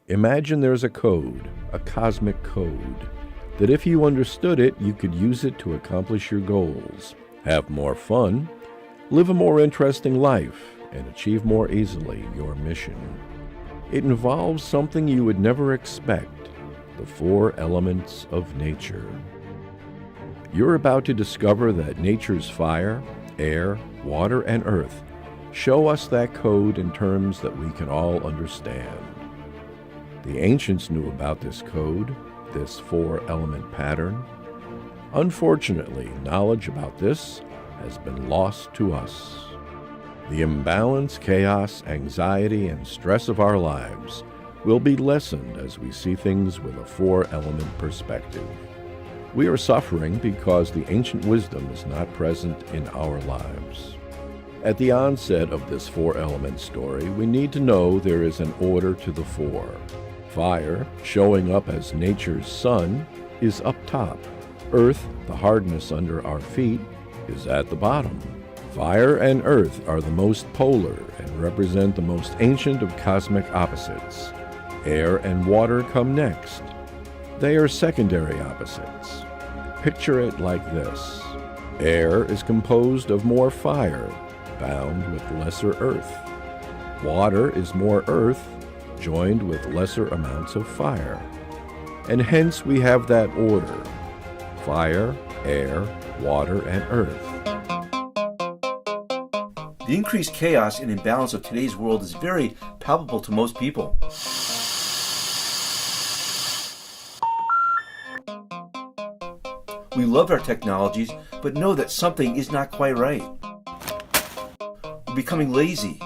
Imagine there's a code, a cosmic code, that if you understood it, you could use it to accomplish your goals, have more fun, live a more interesting life, and achieve more easily your mission. It involves something you would never expect, the 4 elements of nature. You're about to discover that nature's fire, air, water, and earth show us that code in terms that we can all understand. The ancients knew about this code, this 4-element pattern. Unfortunately, knowledge about this has been lost to us. The imbalance, chaos, anxiety, and stress of our lives will be lessened as we see things with a 4-element perspective. We are suffering because the ancient wisdom is not present in our lives. At the onset of this 4-element story, we need to know there is an order to the 4. Fire, showing up as nature's sun, is up top. Earth, the hardness under our feet, is at the bottom. Fire and earth are the most polar and represent the most ancient of cosmic opposites. Air and water come next. They are secondary opposites. Picture it like this. Air is composed of more fire, bound with lesser earth. Water is more earth, joined with lesser amounts of fire. And hence we have that order: fire, air, water, and earth. The increased chaos and imbalance of today's world is very palpable to most people. We love our technologies, but know that something is not quite right. We're becoming lazy,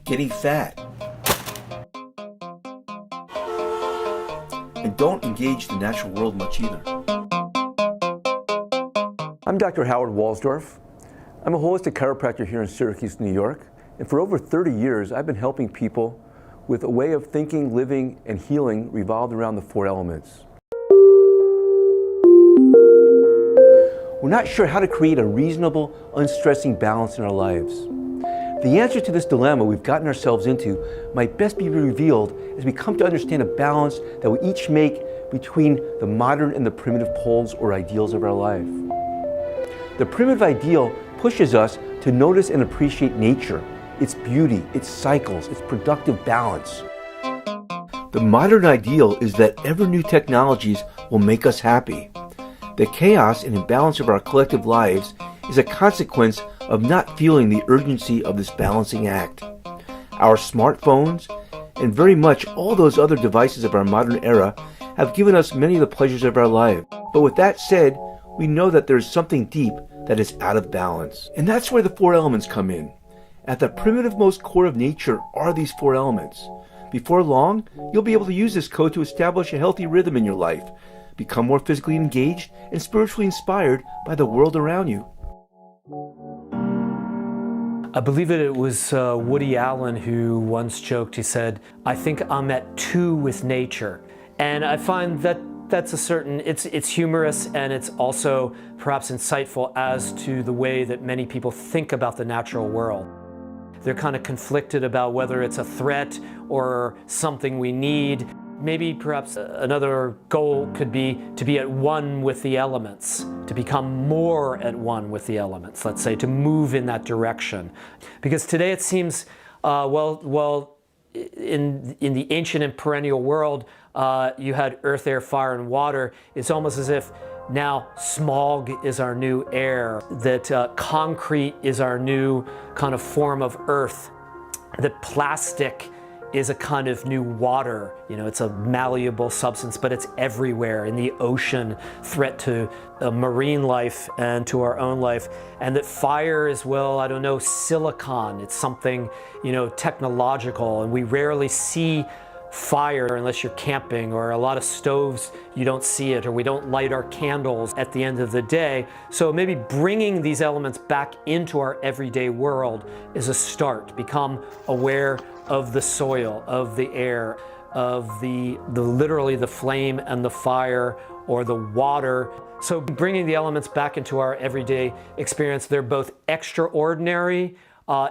getting fat, and don't engage the natural world much either. I'm Dr. Howard Walsdorf. I'm a holistic chiropractor here in Syracuse, New York, and for over 30 years I've been helping people with a way of thinking, living, and healing revolved around the 4 elements. We're not sure how to create a reasonable, unstressing balance in our lives. The answer to this dilemma we've gotten ourselves into might best be revealed as we come to understand a balance that we each make between the modern and the primitive poles or ideals of our life. The primitive ideal pushes us to notice and appreciate nature, its beauty, its cycles, its productive balance. The modern ideal is that ever new technologies will make us happy. The chaos and imbalance of our collective lives is a consequence of not feeling the urgency of this balancing act. Our smartphones, and very much all those other devices of our modern era, have given us many of the pleasures of our life. But with that said, we know that there is something deep that is out of balance. And that's where the 4 elements come in. At the primitive most core of nature are these 4 elements. Before long, you'll be able to use this code to establish a healthy rhythm in your life, become more physically engaged and spiritually inspired by the world around you. I believe it was Woody Allen who once joked, he said, "I think I'm at 2 with nature." And I find that that's it's humorous, and it's also perhaps insightful as to the way that many people think about the natural world. They're kind of conflicted about whether it's a threat or something we need. Maybe perhaps another goal could be to be at one with the elements, to become more at one with the elements, let's say, to move in that direction. Because today it seems, in the ancient and perennial world, you had earth, air, fire, and water. It's almost as if now smog is our new air, that concrete is our new kind of form of earth, that plastic is a kind of new water. You know, it's a malleable substance, but it's everywhere in the ocean, threat to marine life and to our own life. And that fire is, well, I don't know, silicon. It's something, you know, technological, and we rarely see fire unless you're camping, or a lot of stoves, you don't see it, or we don't light our candles at the end of the day. So maybe bringing these elements back into our everyday world is a start. Become aware of the soil, of the air, of the literally the flame and the fire, or the water. So bringing the elements back into our everyday experience, they're both extraordinary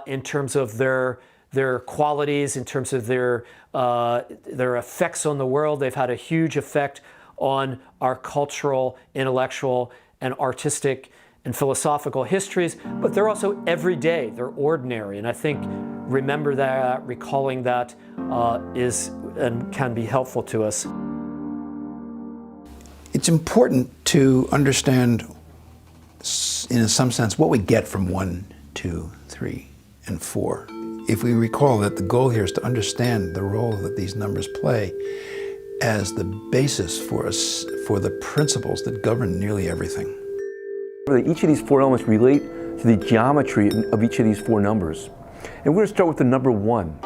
in terms of their their qualities, in terms of their effects on the world. They've had a huge effect on our cultural, intellectual, and artistic and philosophical histories, but they're also everyday, they're ordinary. And I think remember that, recalling that is and can be helpful to us. It's important to understand, in some sense, what we get from 1, 2, 3, and 4. If we recall that the goal here is to understand the role that these numbers play as the basis for the principles that govern nearly everything. Each of these 4 elements relate to the geometry of each of these 4 numbers. And we're going to start with the number 1.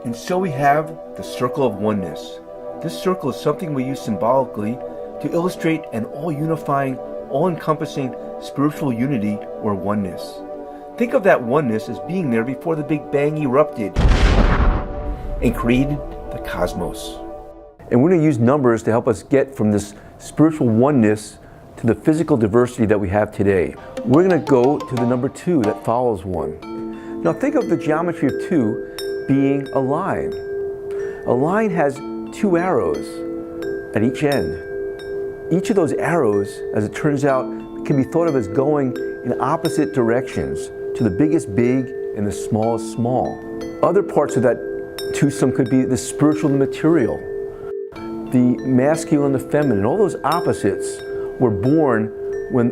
And so we have the circle of oneness. This circle is something we use symbolically to illustrate an all-unifying, all-encompassing spiritual unity or oneness. Think of that oneness as being there before the Big Bang erupted and created the cosmos. And we're going to use numbers to help us get from this spiritual oneness to the physical diversity that we have today. We're going to go to the number 2 that follows 1. Now think of the geometry of 2 being a line. A line has 2 arrows at each end. Each of those arrows, as it turns out, can be thought of as going in opposite directions to the biggest big and the smallest small. Other parts of that twosome could be the spiritual and the material, the masculine and the feminine. All those opposites were born when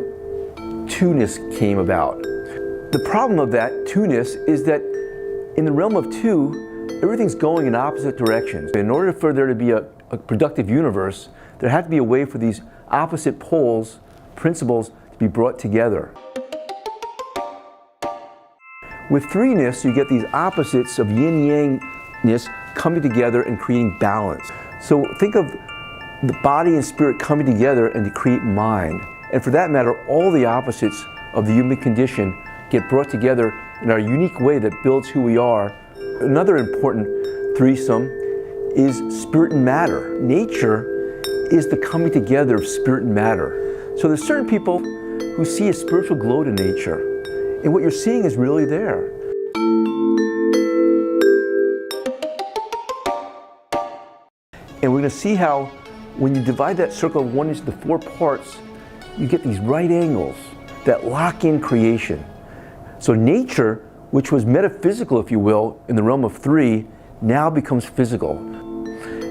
two-ness came about. The problem of that two-ness is that in the realm of 2, everything's going in opposite directions. In order for there to be a productive universe, there had to be a way for these opposite poles, principles, to be brought together. With 3-ness, you get these opposites of yin-yang-ness coming together and creating balance. So think of the body and spirit coming together and to create mind. And for that matter, all the opposites of the human condition get brought together in our unique way that builds who we are. Another important threesome is spirit and matter. Nature is the coming together of spirit and matter. So there's certain people who see a spiritual glow to nature, and what you're seeing is really there. And we're going to see how when you divide that circle of oneness into 4 parts, you get these right angles that lock in creation. So nature, which was metaphysical, if you will, in the realm of 3, now becomes physical.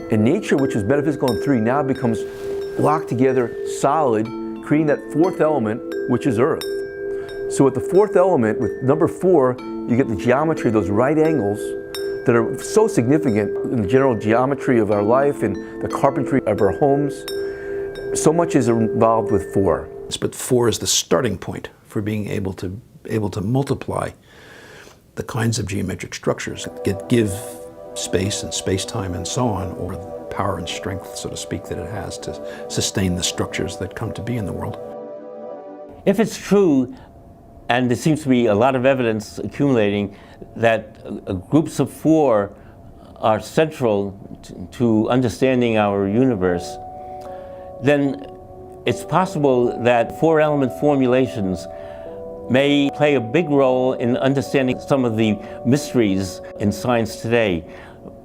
And nature, which was metaphysical in 3, now becomes locked together, solid, creating that 4th element, which is earth. So with the 4th element, with number 4, you get the geometry of those right angles that are so significant in the general geometry of our life and the carpentry of our homes. So much is involved with 4. But 4 is the starting point for being able to multiply the kinds of geometric structures that give space and space-time and so on, or the power and strength, so to speak, that it has to sustain the structures that come to be in the world. If it's true, and there seems to be a lot of evidence accumulating that groups of 4 are central to understanding our universe, then it's possible that 4-element formulations may play a big role in understanding some of the mysteries in science today.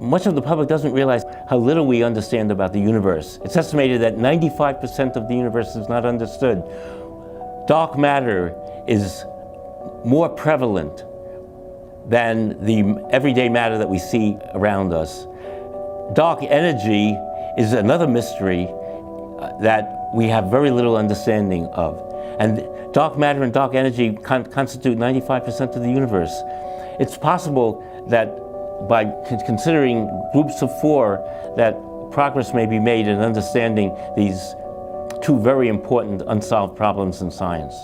Much of the public doesn't realize how little we understand about the universe. It's estimated that 95% of the universe is not understood. Dark matter is more prevalent than the everyday matter that we see around us. Dark energy is another mystery that we have very little understanding of. And dark matter and dark energy constitute 95% of the universe. It's possible that by considering groups of 4, that progress may be made in understanding these 2 very important unsolved problems in science.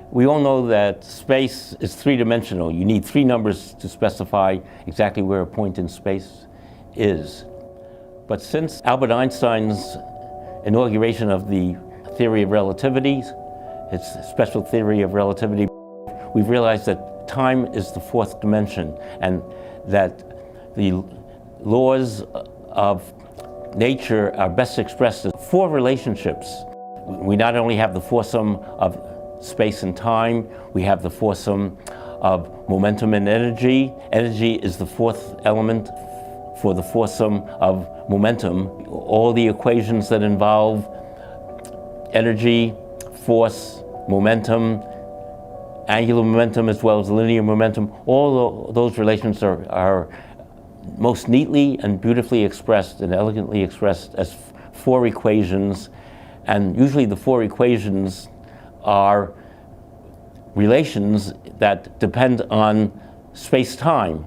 We all know that space is 3-dimensional. You need 3 numbers to specify exactly where a point in space is. But since Albert Einstein's inauguration of the theory of relativity, its special theory of relativity, we've realized that time is the 4th dimension, and that the laws of nature are best expressed as 4 relationships. We not only have the foursome of space and time. We have the foursome of momentum and energy. Energy is the fourth element for the foursome of momentum. All the equations that involve energy, force, momentum, angular momentum as well as linear momentum, all those relations are most neatly and beautifully expressed and elegantly expressed as four equations. And usually the four equations are relations that depend on space-time,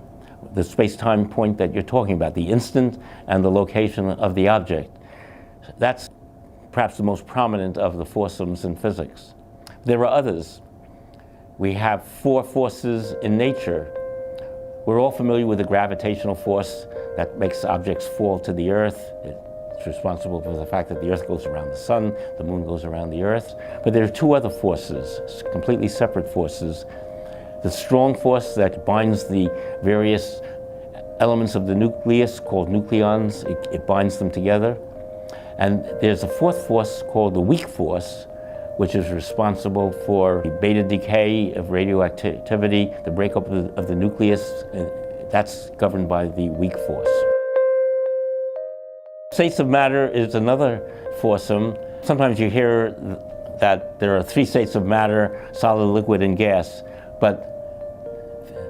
the space-time point that you're talking about, the instant and the location of the object. That's perhaps the most prominent of the foursomes in physics. There are others. We have four forces in nature. We're all familiar with the gravitational force that makes objects fall to the earth. It's responsible for the fact that the earth goes around the sun, the moon goes around the earth. But there are two other forces, completely separate forces. The strong force that binds the various elements of the nucleus, called nucleons, it binds them together. And there's a fourth force called the weak force, which is responsible for the beta decay of radioactivity, the breakup of the nucleus. That's governed by the weak force. States of matter is another foursome. Sometimes you hear that there are three states of matter: solid, liquid, and gas. But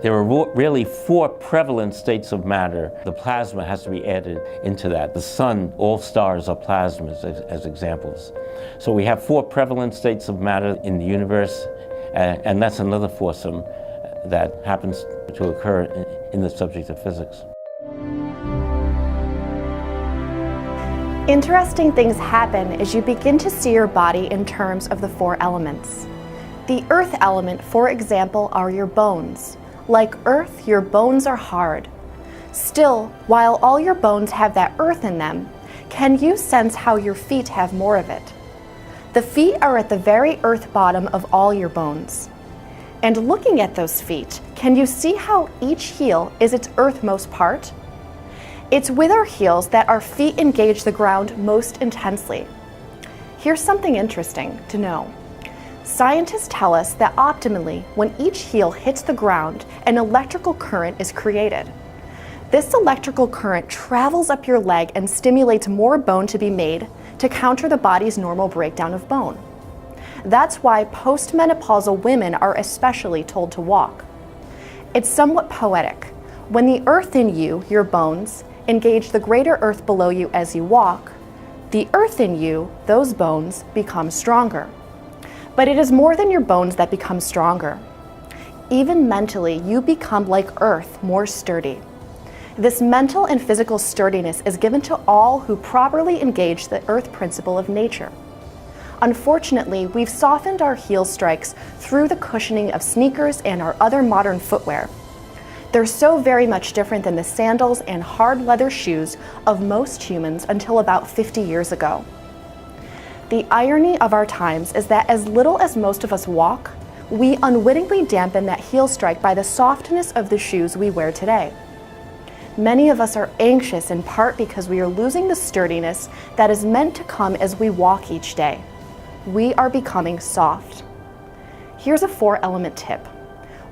there are really four prevalent states of matter. The plasma has to be added into that. The sun, all stars are plasmas as examples. So we have four prevalent states of matter in the universe, and that's another foursome that happens to occur in the subject of physics. Interesting things happen as you begin to see your body in terms of the four elements. The earth element, for example, are your bones. Like earth, your bones are hard. Still, while all your bones have that earth in them, can you sense how your feet have more of it? The feet are at the very earth bottom of all your bones. And looking at those feet, can you see how each heel is its earthmost part? It's with our heels that our feet engage the ground most intensely. Here's something interesting to know. Scientists tell us that optimally, when each heel hits the ground, an electrical current is created. This electrical current travels up your leg and stimulates more bone to be made to counter the body's normal breakdown of bone. That's why postmenopausal women are especially told to walk. It's somewhat poetic. When the earth in you, your bones, engage the greater earth below you as you walk, the earth in you, those bones, become stronger. But it is more than your bones that become stronger. Even mentally, you become like earth, more sturdy. This mental and physical sturdiness is given to all who properly engage the earth principle of nature. Unfortunately, we've softened our heel strikes through the cushioning of sneakers and our other modern footwear. They're so very much different than the sandals and hard leather shoes of most humans until about 50 years ago. The irony of our times is that as little as most of us walk, we unwittingly dampen that heel strike by the softness of the shoes we wear today. Many of us are anxious in part because we are losing the sturdiness that is meant to come as we walk each day. We are becoming soft. Here's a 4-element tip.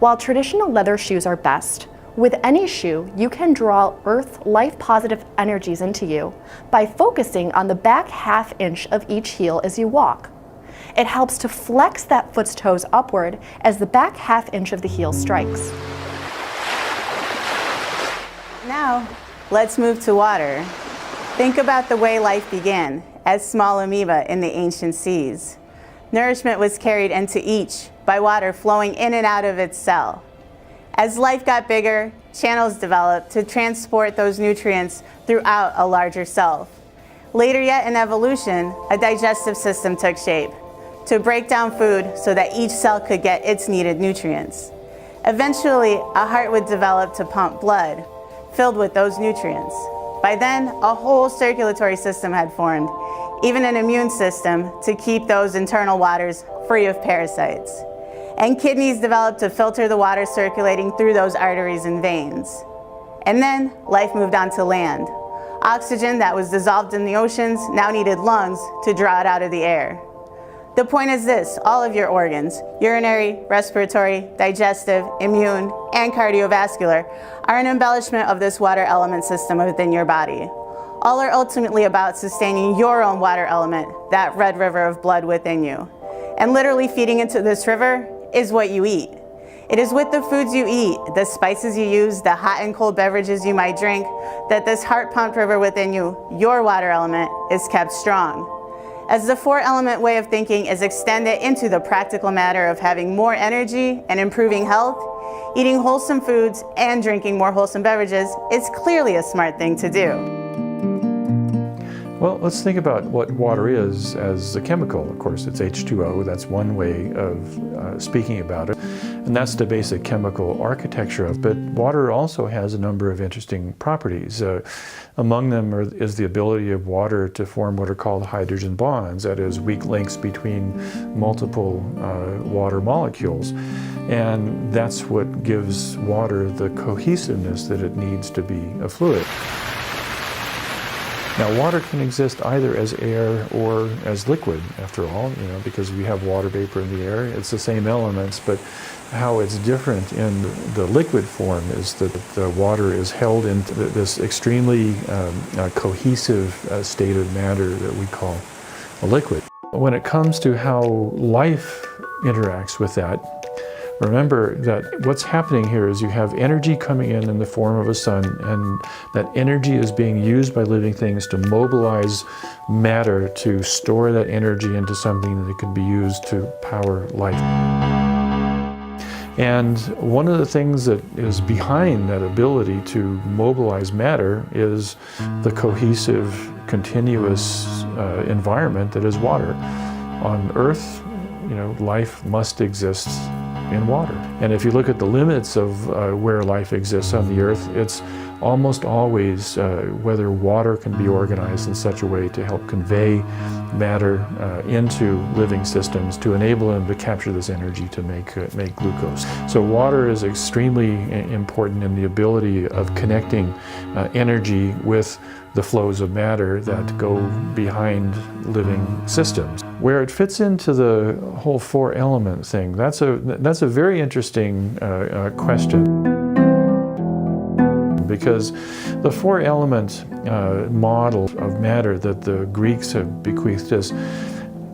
While traditional leather shoes are best, with any shoe, you can draw earth life-positive energies into you by focusing on the back half-inch of each heel as you walk. It helps to flex that foot's toes upward as the back half-inch of the heel strikes. Now, let's move to water. Think about the way life began, as small amoeba in the ancient seas. Nourishment was carried into each by water flowing in and out of its cell. As life got bigger, channels developed to transport those nutrients throughout a larger self. Later yet in evolution, a digestive system took shape to break down food so that each cell could get its needed nutrients. Eventually, a heart would develop to pump blood, filled with those nutrients. By then, a whole circulatory system had formed, even an immune system to keep those internal waters free of parasites. And kidneys developed to filter the water circulating through those arteries and veins. And then life moved on to land. Oxygen that was dissolved in the oceans now needed lungs to draw it out of the air. The point is this: all of your organs, urinary, respiratory, digestive, immune, and cardiovascular, are an embellishment of this water element system within your body. All are ultimately about sustaining your own water element, that red river of blood within you. And literally feeding into this river is what you eat. It is with the foods you eat, the spices you use, the hot and cold beverages you might drink, that this heart-pumped river within you, your water element, is kept strong. As the four-element way of thinking is extended into the practical matter of having more energy and improving health, eating wholesome foods and drinking more wholesome beverages is clearly a smart thing to do. Well, let's think about what water is as a chemical. Of course, it's H2O. That's one way of speaking about it. And that's the basic chemical architecture of it. But water also has a number of interesting properties. Among them is the ability of water to form what are called hydrogen bonds, that is, weak links between multiple water molecules. And that's what gives water the cohesiveness that it needs to be a fluid. Now, water can exist either as air or as liquid, after all, because we have water vapor in the air. It's the same elements, but how it's different in the liquid form is that the water is held in this extremely cohesive state of matter that we call a liquid. When it comes to how life interacts with that, remember that what's happening here is you have energy coming in the form of a sun, and that energy is being used by living things to mobilize matter to store that energy into something that can be used to power life. And one of the things that is behind that ability to mobilize matter is the cohesive, continuous environment that is water. On Earth, life must exist in water. And if you look at the limits of where life exists on the Earth, it's almost always whether water can be organized in such a way to help convey matter into living systems to enable them to capture this energy to make glucose. So water is extremely important in the ability of connecting energy with the flows of matter that go behind living systems. Where it fits into the whole four-element thing, that's a very interesting question. Because the four-element model of matter that the Greeks have bequeathed us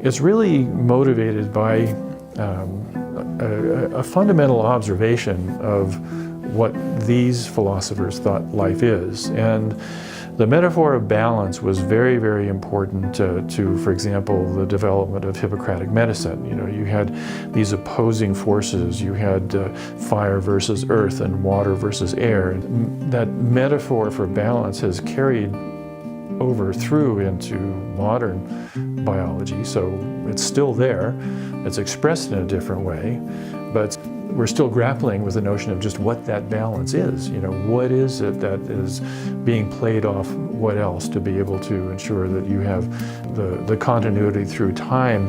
is really motivated by a fundamental observation of what these philosophers thought life is. And the metaphor of balance was very, very important to, for example, the development of Hippocratic medicine. You had these opposing forces. You had fire versus earth and water versus air. And that metaphor for balance has carried over through into modern biology. So it's still there. It's expressed in a different way, but we're still grappling with the notion of just what that balance is. What is it that is being played off what else to be able to ensure that you have the continuity through time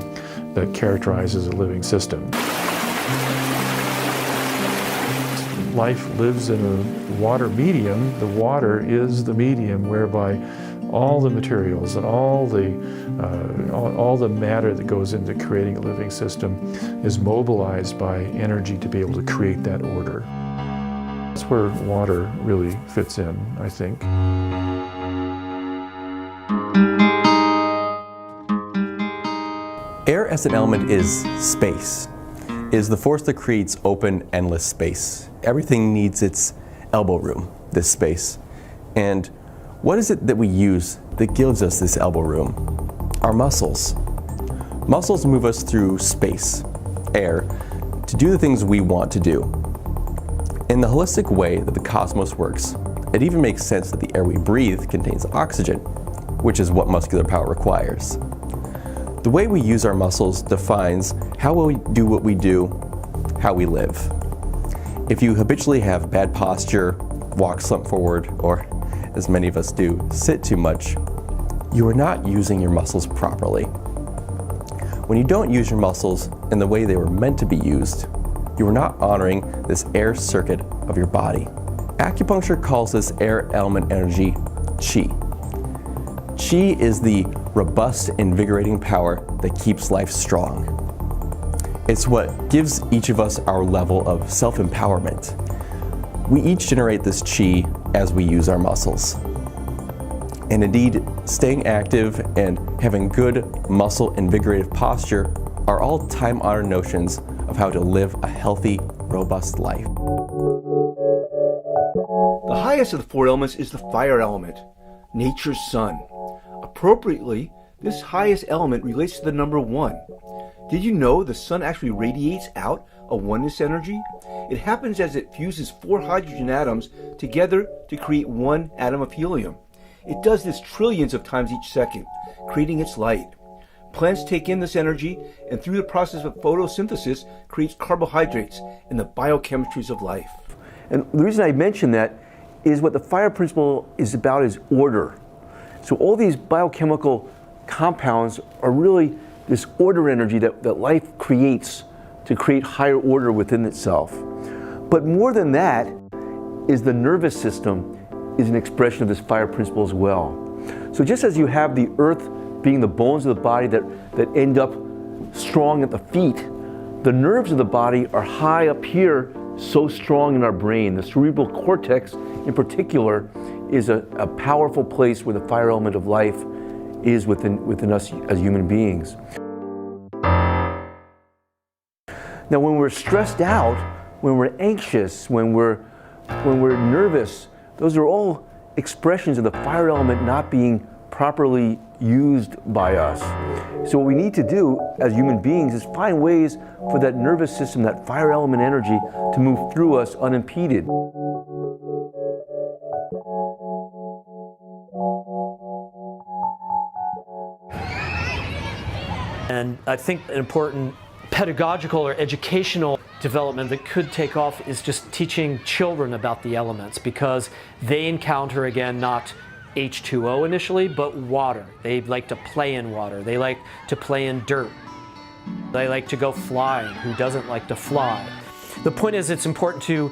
that characterizes a living system. Life lives in a water medium. The water is the medium whereby all the materials and all the matter that goes into creating a living system is mobilized by energy to be able to create that order. That's where water really fits in, I think. Air as an element is space, is the force that creates open, endless space. Everything needs its elbow room, this space. And what is it that we use that gives us this elbow room? Our muscles. Muscles move us through space, air, to do the things we want to do. In the holistic way that the cosmos works, it even makes sense that the air we breathe contains oxygen, which is what muscular power requires. The way we use our muscles defines how we do what we do, how we live. If you habitually have bad posture, walk slump forward, or as many of us do, sit too much, you are not using your muscles properly. When you don't use your muscles in the way they were meant to be used, you are not honoring this air circuit of your body. Acupuncture calls this air element energy Qi. Qi is the robust, invigorating power that keeps life strong. It's what gives each of us our level of self-empowerment. We each generate this chi as we use our muscles. And indeed, staying active and having good muscle invigorative posture are all time-honored notions of how to live a healthy, robust life. The highest of the four elements is the fire element, nature's sun. Appropriately, this highest element relates to the number 1. Did you know the sun actually radiates out a oneness energy? It happens as it fuses 4 hydrogen atoms together to create 1 atom of helium. It does this trillions of times each second, creating its light. Plants take in this energy and through the process of photosynthesis creates carbohydrates and the biochemistries of life. And the reason I mention that is what the fire principle is about is order. So all these biochemical compounds are really this order energy that life creates to create higher order within itself. But more than that is the nervous system is an expression of this fire principle as well. So just as you have the earth being the bones of the body that end up strong at the feet, the nerves of the body are high up here, so strong in our brain. The cerebral cortex in particular is a powerful place where the fire element of life is within us as human beings. Now when we're stressed out, when we're anxious, when we're nervous, those are all expressions of the fire element not being properly used by us. So what we need to do as human beings is find ways for that nervous system, that fire element energy, to move through us unimpeded. And I think an important pedagogical or educational development that could take off is just teaching children about the elements, because they encounter, again, not H2O initially, but water. They like to play in water. They like to play in dirt. They like to go flying. Who doesn't like to fly? The point is, it's important to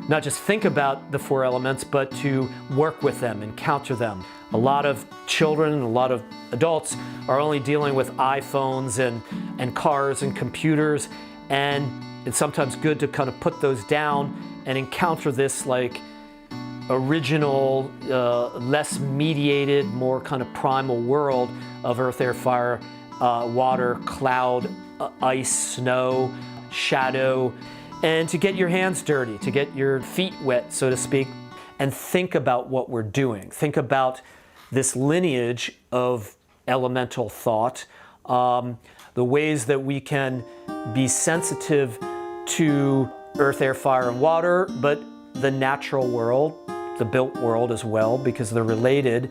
not just think about the 4 elements, but to work with them, encounter them. A lot of children and a lot of adults are only dealing with iPhones and cars and computers, and it's sometimes good to kind of put those down and encounter this like original, less mediated, more kind of primal world of earth, air, fire, water, cloud, ice, snow, shadow, and to get your hands dirty, to get your feet wet, so to speak, and think about what we're doing. Think about this lineage of elemental thought, the ways that we can be sensitive to earth, air, fire, and water, but the natural world, the built world as well, because they're related.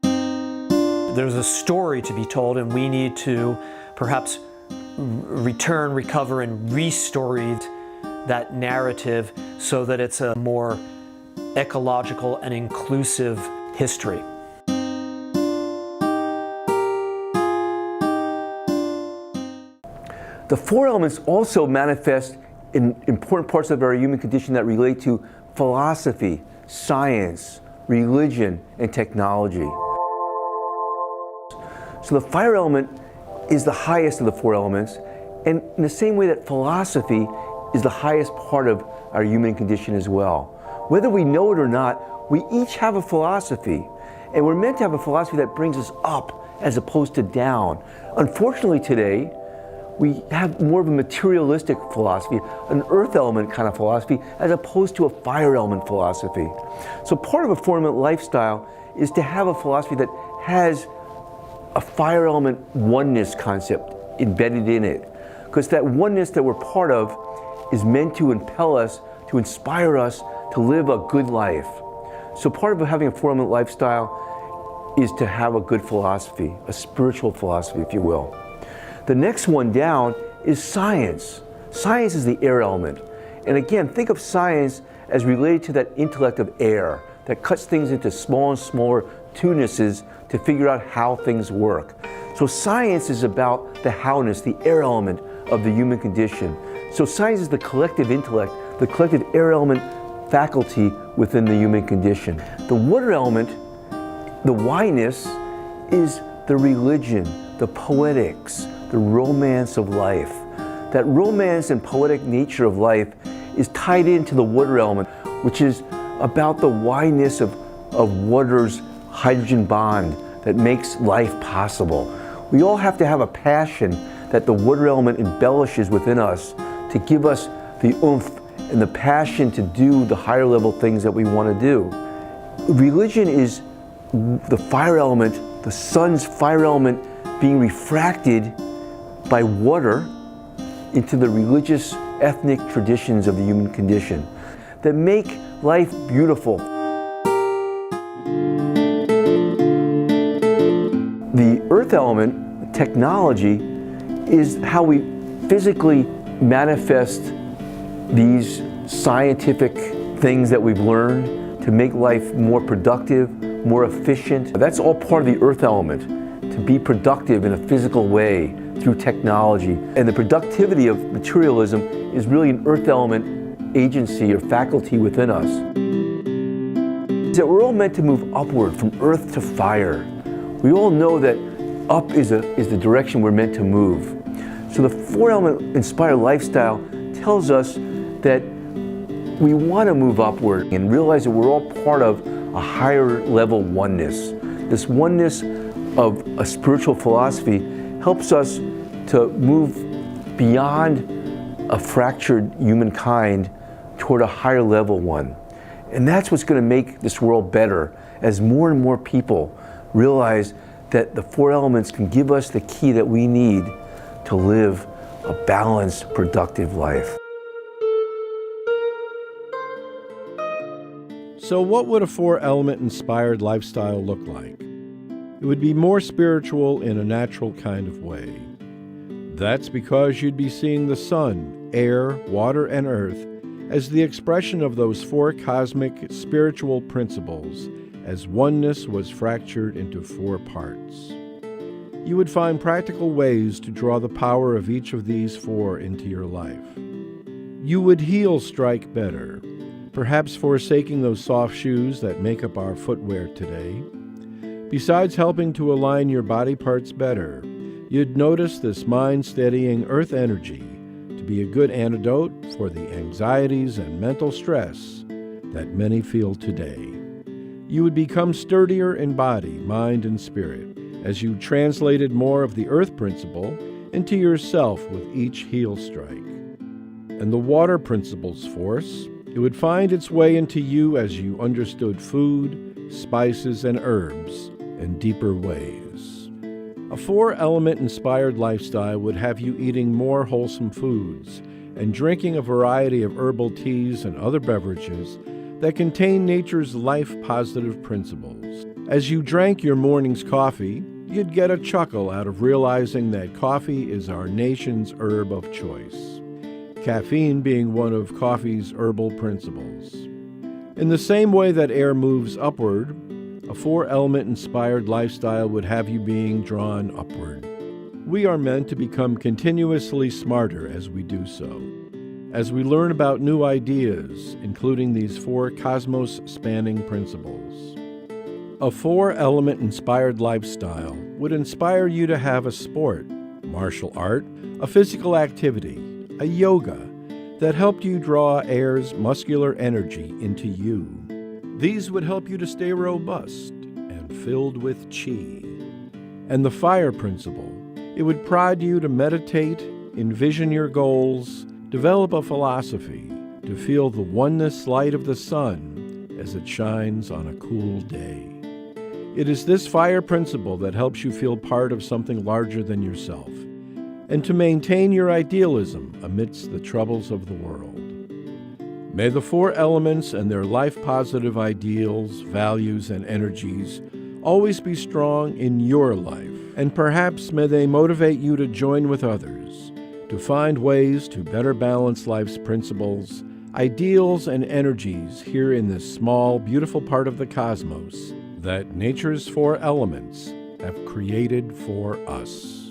There's a story to be told, and we need to perhaps return, recover, and re-story that narrative so that it's a more ecological and inclusive history. The 4 elements also manifest in important parts of our human condition that relate to philosophy, science, religion, and technology. So the fire element is the highest of the 4 elements, and in the same way that philosophy is the highest part of our human condition as well. Whether we know it or not, we each have a philosophy, and we're meant to have a philosophy that brings us up as opposed to down. Unfortunately today, we have more of a materialistic philosophy, an earth element kind of philosophy, as opposed to a fire element philosophy. So part of a 4 element lifestyle is to have a philosophy that has a fire element oneness concept embedded in it. Because that oneness that we're part of is meant to impel us, to inspire us to live a good life. So part of having a 4 element lifestyle is to have a good philosophy, a spiritual philosophy, if you will. The next one down is science. Science is the air element. And again, think of science as related to that intellect of air that cuts things into smaller and smaller tunuses to figure out how things work. So science is about the howness, the air element of the human condition. So science is the collective intellect, the collective air element faculty within the human condition. The water element, the whyness, is the religion, the poetics, the romance of life. That romance and poetic nature of life is tied into the water element, which is about the wideness of water's hydrogen bond that makes life possible. We all have to have a passion that the water element embellishes within us to give us the oomph and the passion to do the higher level things that we want to do. Religion is the fire element, the sun's fire element being refracted by water into the religious ethnic traditions of the human condition that make life beautiful. The earth element, technology, is how we physically manifest these scientific things that we've learned to make life more productive, more efficient. That's all part of the earth element, to be productive in a physical way through technology. And the productivity of materialism is really an earth element agency or faculty within us. That we're all meant to move upward from earth to fire. We all know that up is the direction we're meant to move. So the four element inspired lifestyle tells us that we want to move upward and realize that we're all part of a higher level oneness. This oneness of a spiritual philosophy helps us to move beyond a fractured humankind toward a higher level one. And that's what's going to make this world better as more and more people realize that the four elements can give us the key that we need to live a balanced, productive life. So what would a four-element inspired lifestyle look like? It would be more spiritual in a natural kind of way. That's because you'd be seeing the sun, air, water, and earth as the expression of those four cosmic spiritual principles, as oneness was fractured into four parts. You would find practical ways to draw the power of each of these four into your life. You would heel strike better, perhaps forsaking those soft shoes that make up our footwear today. Besides helping to align your body parts better, you'd notice this mind-steadying earth energy to be a good antidote for the anxieties and mental stress that many feel today. You would become sturdier in body, mind, and spirit as you translated more of the earth principle into yourself with each heel strike. And the water principle's force, it would find its way into you as you understood food, spices, and herbs in deeper ways. A four-element inspired lifestyle would have you eating more wholesome foods and drinking a variety of herbal teas and other beverages that contain nature's life-positive principles. As you drank your morning's coffee, you'd get a chuckle out of realizing that coffee is our nation's herb of choice, caffeine being one of coffee's herbal principles. In the same way that air moves upward, a four-element inspired lifestyle would have you being drawn upward. We are meant to become continuously smarter as we do so, as we learn about new ideas, including these four cosmos-spanning principles. A four-element inspired lifestyle would inspire you to have a sport, martial art, a physical activity, a yoga that helped you draw air's muscular energy into you. These would help you to stay robust and filled with chi. And the fire principle, it would prod you to meditate, envision your goals, develop a philosophy to feel the oneness light of the sun as it shines on a cool day. It is this fire principle that helps you feel part of something larger than yourself, and to maintain your idealism amidst the troubles of the world. May the four elements and their life-positive ideals, values, and energies always be strong in your life, and perhaps may they motivate you to join with others to find ways to better balance life's principles, ideals, and energies here in this small, beautiful part of the cosmos that nature's four elements have created for us.